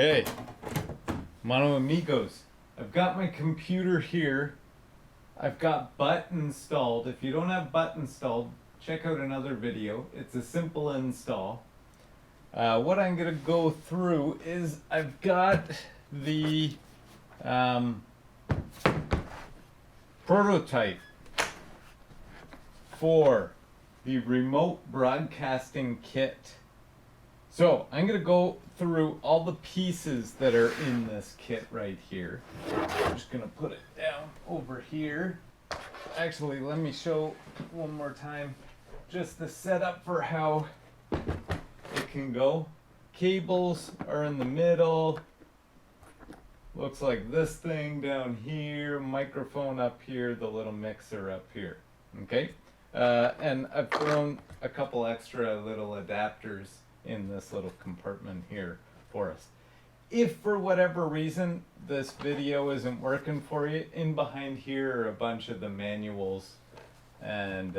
Okay, Mono Amigos, I've got my computer here. I've got butt installed. If you don't have butt installed, check out another video. It's a simple install. What I'm going to go through is I've got the prototype for the remote broadcasting kit. So I'm going to go through all the pieces that are in this kit right here. I'm just going to put it down over here. Actually, let me show one more time just the setup for how it can go. Cables are in the middle. Looks like this thing down here, microphone up here, the little mixer up here. Okay? And I've thrown a couple extra little adapters in this little compartment here for us. If for whatever reason this video isn't working for you, in behind here are a bunch of the manuals, and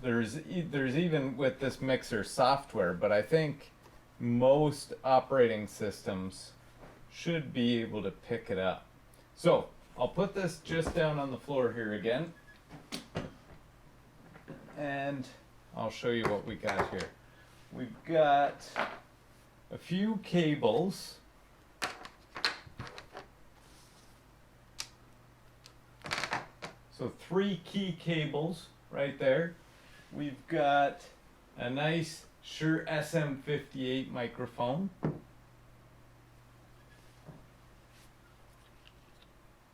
there's even with this mixer software, but I think most operating systems should be able to pick it up. So I'll put this just down on the floor here again, and I'll show you what we got here. We've got a few cables. So 3 key cables right there. We've got a nice Shure SM58 microphone.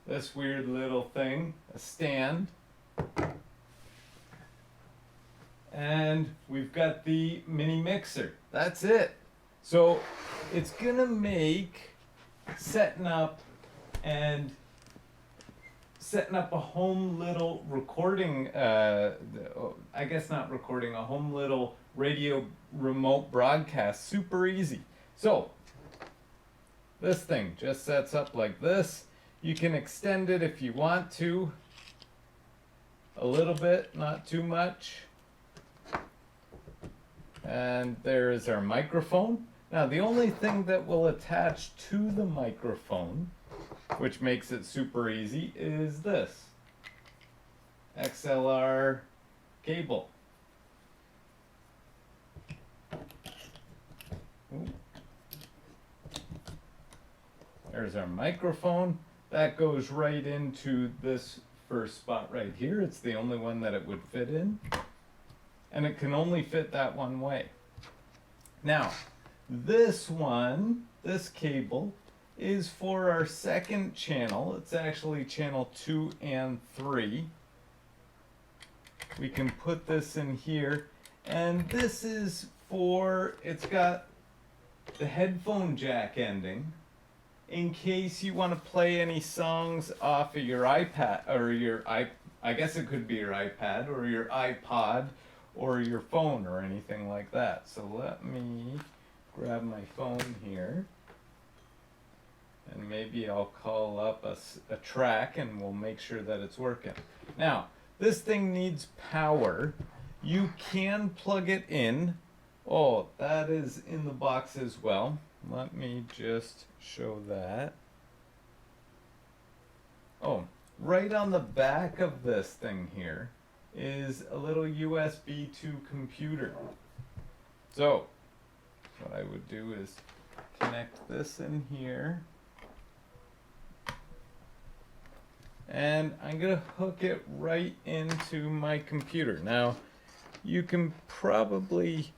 This weird little thing, a stand. And we've got the mini mixer. That's it. So it's gonna make setting up a home little recording, I guess not recording, a home little radio remote broadcast super easy. So this thing just sets up like this. You can extend it if you want to, a little bit, not too much. And there is our microphone. Now the only thing that will attach to the microphone, which makes it super easy, is this XLR cable. Ooh. There's our microphone. That goes right into this first spot right here. It's the only one that it would fit in. And it can only fit that one way. Now, this cable is for our second channel. It's actually channel 2 and 3. We can put this in here. And this is for, it's got the headphone jack ending in case you want to play any songs off of your iPad or I guess it could be your iPad or your iPod or your phone or anything like that. So let me grab my phone here, and maybe I'll call up a track and we'll make sure that it's working. Now, this thing needs power. You can plug it in. Oh, that is in the box as well. Let me just show that. Oh, right on the back of this thing here is a little USB 2 computer. So what I would do is connect this in here, and I'm gonna hook it right into my computer. Now you can probably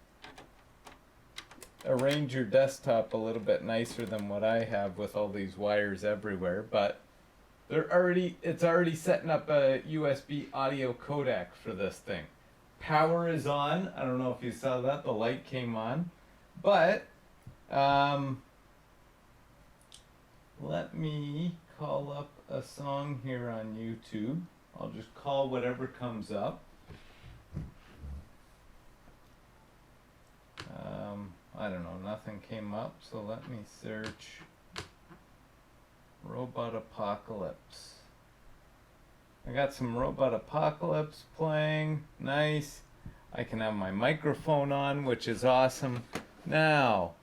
arrange your desktop a little bit nicer than what I have with all these wires everywhere, but it's already setting up a USB audio codec for this thing. Power is on. I don't know if you saw that, the light came on. But let me call up a song here on YouTube. I'll just call whatever comes up. I don't know, nothing came up, so let me search Robot Apocalypse. I got some Robot Apocalypse playing. Nice. I can have my microphone on, which is awesome. Now,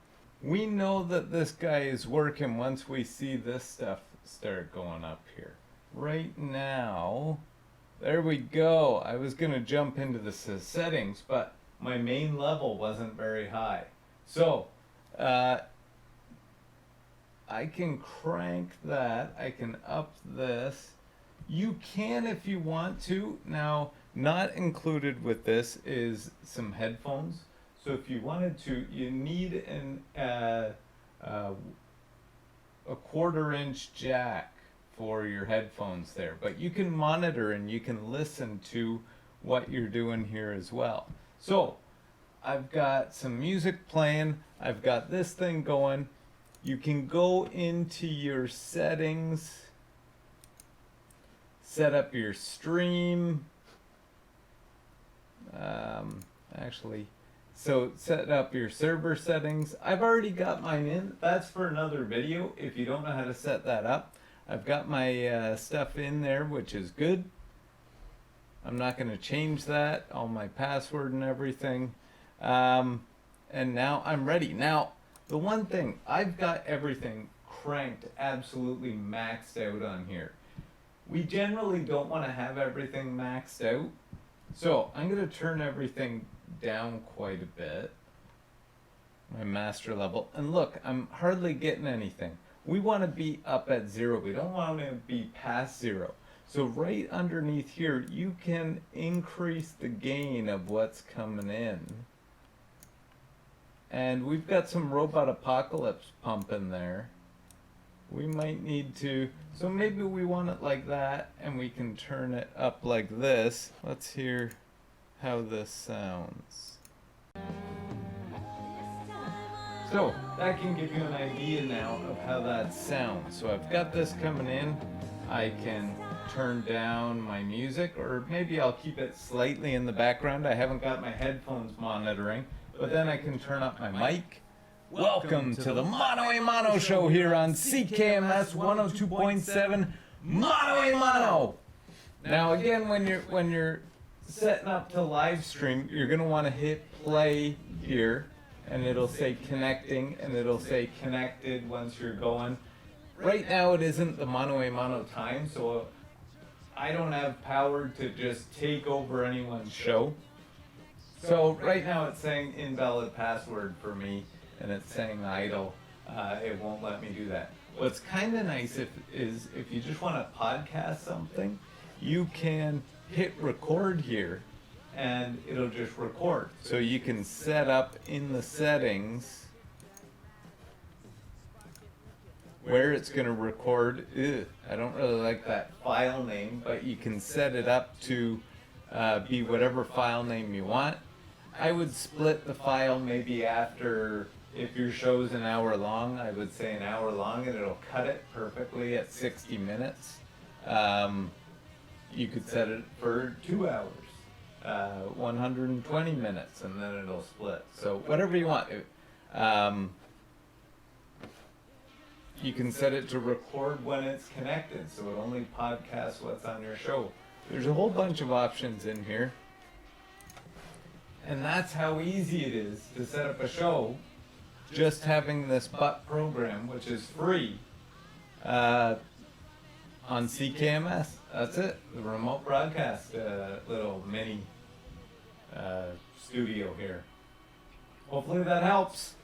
we know that this guy is working once we see this stuff start going up here. Right now, there we go. I was going to jump into the settings, but my main level wasn't very high. So, I can crank that. I can up this. You can if you want to. Now, not included with this is some headphones. So if you wanted to, you need a 1/4-inch jack for your headphones there. But you can monitor and you can listen to what you're doing here as well. So I've got some music playing. I've got this thing going. You can go into your settings, set up your stream. So set up your server settings. I've already got mine in. That's for another video if you don't know how to set that up. I've got my stuff in there, which is good. I'm not going to change that, all my password and everything. And now I'm ready. Now, the one thing, I've got everything cranked absolutely maxed out on here. We generally don't want to have everything maxed out. So I'm going to turn everything down quite a bit. My master level. And look, I'm hardly getting anything. We want to be up at 0. We don't want to be past 0. So right underneath here, you can increase the gain of what's coming in. And we've got some Robot Apocalypse pumping there. We might need to, so maybe we want it like that, and we can turn it up like this. Let's hear how this sounds. So that can give you an idea now of how that sounds. So I've got this coming in. I can turn down my music, or maybe I'll keep it slightly in the background. I haven't got my headphones monitoring, but then I can turn up my mic. Welcome to the Mono a Mono show here on CKMS 102.7 Mono a Mono. Now again, when you're setting up to live stream, you're going to want to hit play here, and it'll say connecting, and it'll say connected once you're going. Right now it isn't the Mono a Mono time, so I don't have power to just take over anyone's show. So right now it's saying invalid password for me, and it's saying idle. It won't let me do that. What's kind of nice is if you just want to podcast something, you can hit record here and it'll just record. So you can set up in the settings where it's going to record. I don't really like that file name, but you can set it up to be whatever file name you want. I would split the file maybe after, if your show's an hour long, I would say an hour long, and it'll cut it perfectly at 60 minutes. You could set it for 2 hours, 120 minutes, and then it'll split. So whatever you want. You can set it to record when it's connected, so it only podcasts what's on your show. There's a whole bunch of options in here. And that's how easy it is to set up a show, just having this butt program, which is free, on CKMS. That's it, the remote broadcast little mini studio here. Hopefully that helps.